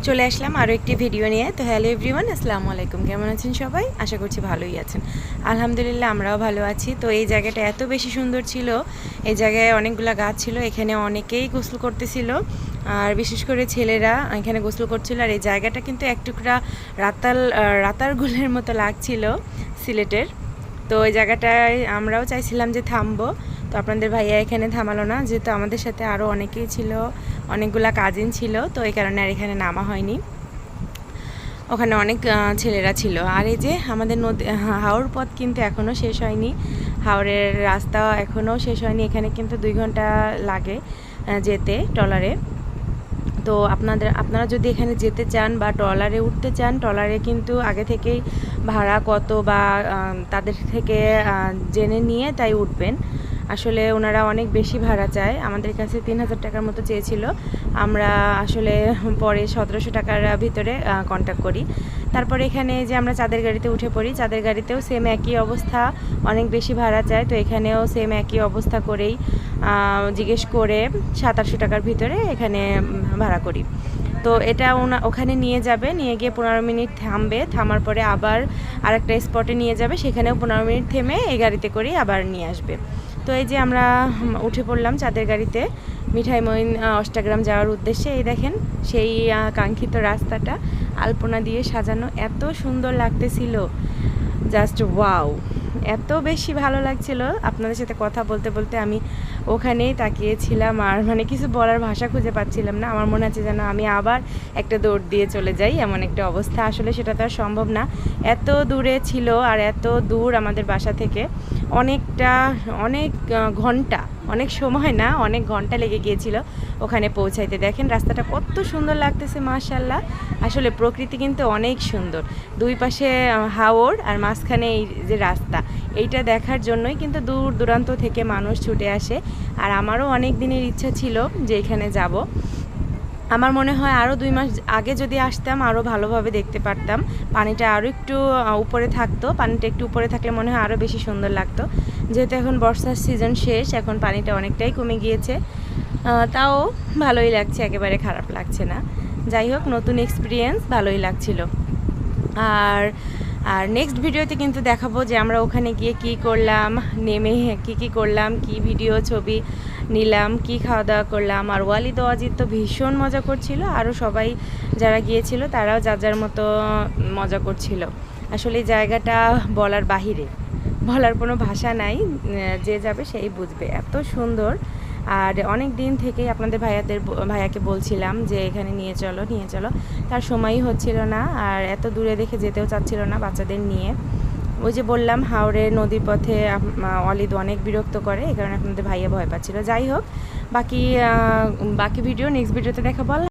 চলে আসলাম আরও একটি ভিডিও নিয়ে। তো হ্যালো এভরিওয়ান, আসসালামু আলাইকুম। কেমন আছেন সবাই? আশা করছি ভালোই আছেন। আলহামদুলিল্লাহ আমরাও ভালো আছি। তো এই জায়গাটা এত বেশি সুন্দর ছিল, এই জায়গায় অনেকগুলো গাছ ছিল, এখানে অনেকেই গোসল করতেছিল, আর বিশেষ করে ছেলেরা এখানে গোসল করছিল। আর এই জায়গাটা কিন্তু এক টুকরা রাতারগুলের মতো লাগছিল সিলেটের। তো ওই জায়গাটায় আমরাও চাইছিলাম যে থামবো, তো আপনাদের ভাইয়া এখানে থামালো না, যেহেতু আমাদের সাথে আরও অনেকেই ছিল, অনেকগুলা কাজিন ছিল, তো এই কারণে আর এখানে নামা হয়নি। ওখানে অনেক ছেলেরা ছিল। আর এই যে আমাদের নদী হাওর পথ কিন্তু এখনও শেষ হয়নি, হাওরের রাস্তা এখনও শেষ হয়নি। এখানে কিন্তু 2 ঘন্টা লাগে যেতে ট্রলারে। তো আপনারা যদি এখানে যেতে চান বা ট্রলারে উঠতে চান, ট্রলারে কিন্তু আগে থেকেই ভাড়া কত বা তাদের থেকে জেনে নিয়ে তাই উঠবেন। আসলে ওনারা অনেক বেশি ভাড়া চায়, আমাদের কাছে 3000 টাকার মতো চেয়েছিল। আমরা আসলে পরে 1700 টাকার ভিতরে কন্ট্যাক্ট করি। তারপরে এখানে যে আমরা চাঁদের গাড়িতে উঠে পড়ি, চাঁদের গাড়িতেও সেম একই অবস্থা, অনেক বেশি ভাড়া চায়। তো এখানেও সেম একই অবস্থা করেই জিজ্ঞেস করে 700 টাকার ভিতরে এখানে ভাড়া করি। তো এটা ওখানে নিয়ে যাবে, নিয়ে গিয়ে 15 মিনিট থামবে, থামার পরে আবার আরেকটা স্পটে নিয়ে যাবে, সেখানেও 15 মিনিট থেমে এই গাড়িতে করেই আবার নিয়ে আসবে। তো এই যে আমরা উঠে পড়লাম চাঁদের গাড়িতে মিঠাই মইন অষ্টাগ্রাম যাওয়ার উদ্দেশ্যে। এই দেখেন সেই কাঙ্ক্ষিত রাস্তাটা আলপনা দিয়ে সাজানো, এত সুন্দর লাগতেছিল, জাস্ট ওয়াও, এত বেশি ভালো লাগছিল। আপনাদের সাথে কথা বলতে বলতে আমি ওখানেই তাকিয়েছিলাম, আর মানে কিছু বলার ভাষা খুঁজে পাচ্ছিলাম না। আমার মনে হচ্ছে যেন আমি আবার একটা দৌড় দিয়ে চলে যাই, এমন একটা অবস্থা। আসলে সেটা তো আর সম্ভব না, এত দূরে ছিল, আর এত দূর আমাদের বাসা থেকে, অনেক ঘন্টা, অনেক সময় না, অনেক ঘন্টা লেগে গিয়েছিল ওখানে পৌঁছাইতে। দেখেন রাস্তাটা কত সুন্দর লাগতেছে, মাশাআল্লাহ। আসলে প্রকৃতি কিন্তু অনেক সুন্দর, দুই পাশে হাওর আর মাঝখানে এই যে রাস্তা, এইটা দেখার জন্যই কিন্তু দূর দূরান্ত থেকে মানুষ ছুটে আসে। আর আমারও অনেক দিনের ইচ্ছা ছিল যে এখানে যাব। আমার মনে হয় আরও 2 মাস আগে যদি আসতাম আরও ভালোভাবে দেখতে পারতাম, পানিটা আরও একটু উপরে থাকতো, পানিটা একটু উপরে থাকলে মনে হয় আরও বেশি সুন্দর লাগতো। যেহেতু এখন বর্ষার সিজন শেষ, এখন পানিটা অনেকটাই কমে গিয়েছে, তাও ভালোই লাগছে, একেবারে খারাপ লাগছে না। যাই হোক, নতুন এক্সপিরিয়েন্স, ভালোই লাগছিল। আর আর নেক্সট ভিডিওতে কিন্তু দেখাবো যে আমরা ওখানে গিয়ে কি করলাম, নেমে কি করলাম, কি ভিডিও ছবি নিলাম, কি খাওয়া দাওয়া করলাম। আর ওয়ালিদ ও অজিত তো ভীষণ মজা করছিল, আরও সবাই যারা গিয়েছিল তারাও যার যার মতো মজা করছিল। আসলে এই জায়গাটা বলার বাহিরে, বলার কোনো ভাষা নাই, যে যাবে সেই বুঝবে, এত সুন্দর। আর অনেক দিন থেকেই আপনাদের ভাইয়াকে বলছিলাম যে এখানে নিয়ে চলো, তার সময়ই হচ্ছিল না, আর এত দূরে দেখে যেতেও চাচ্ছিল না বাচ্চাদের নিয়ে। ওই যে বললাম, হাওড়ে নদীর পথে অলিদ অনেক বিরক্ত করে, এই কারণে আপনাদের ভাইয়া ভয় পাচ্ছিল। যাই হোক, বাকি ভিডিও নেক্সট ভিডিওতে দেখাবো।